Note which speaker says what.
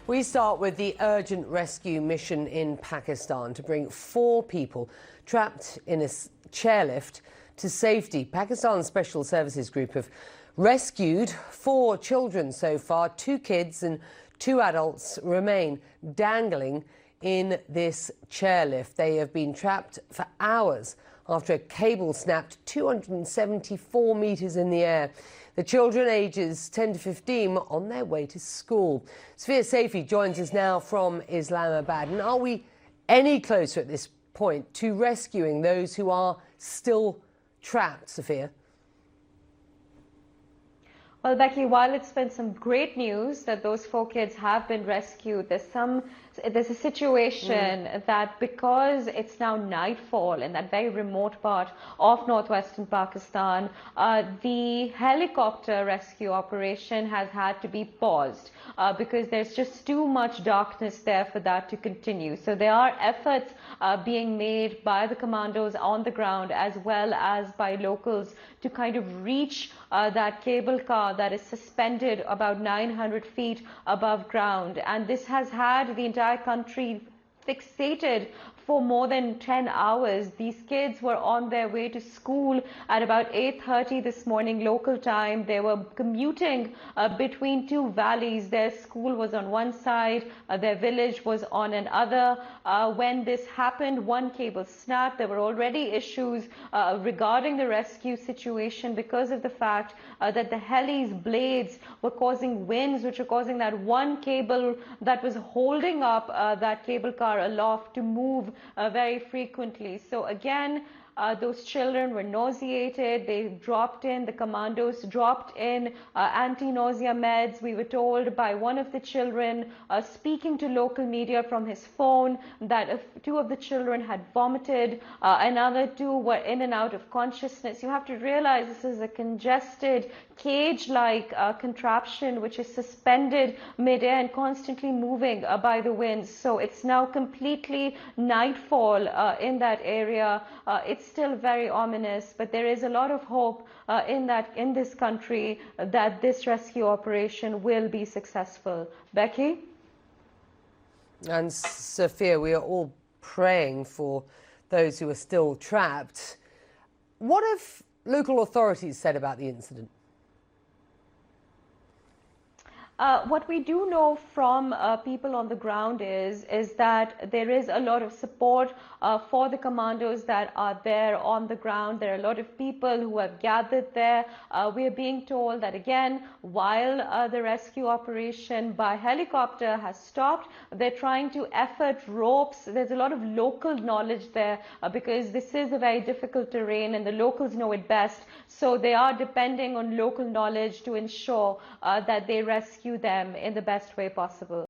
Speaker 1: We start with the urgent rescue mission in Pakistan to bring 4 people trapped in a chairlift to safety. Pakistan's Special Services Group have rescued 4 children so far. 2 kids and 2 adults remain dangling in this chairlift. They have been trapped for hours after a cable snapped 274 metres in the air. The children, ages 10 to 15, were on their way to school. Sophia Safi joins us now from Islamabad. And are we any closer at this point to rescuing those who are still trapped, Sophia?
Speaker 2: Well, Becky, while it's been some great news that those 4 kids have been rescued, there's a situation that because it's now nightfall in that very remote part of northwestern Pakistan, the helicopter rescue operation has had to be paused because there's just too much darkness there for that to continue. So there are efforts being made by the commandos on the ground as well as by locals to kind of reach that cable car that is suspended about 900 feet above ground. And this has had the entire country fixated for more than 10 hours. These kids were on their way to school at about 8:30 this morning local time. They were commuting between 2 valleys. Their school was on one side, their village was on another. When this happened, one cable snapped. There were already issues regarding the rescue situation because of the fact that the heli's blades were causing winds, which were causing that one cable that was holding up that cable car aloft to move very frequently. So again, those children were nauseated. They dropped in, the commandos dropped in anti-nausea meds. We were told by one of the children speaking to local media from his phone that 2 of the children had vomited. Another 2 were in and out of consciousness. You have to realize this is a congested cage-like contraption which is suspended mid-air and constantly moving by the winds. So it's now completely nightfall in that area. It's still very ominous, but there is a lot of hope in this country that this rescue operation will be successful. Becky?
Speaker 1: And Sophia, we are all praying for those who are still trapped. What have local authorities said about the incident?
Speaker 2: What we do know from people on the ground is that there is a lot of support for the commandos that are there on the ground. There are a lot of people who have gathered there. We are being told that again, while the rescue operation by helicopter has stopped, they're trying to effort ropes. There's a lot of local knowledge there because this is a very difficult terrain and the locals know it best. So they are depending on local knowledge to ensure that they rescue them in the best way possible.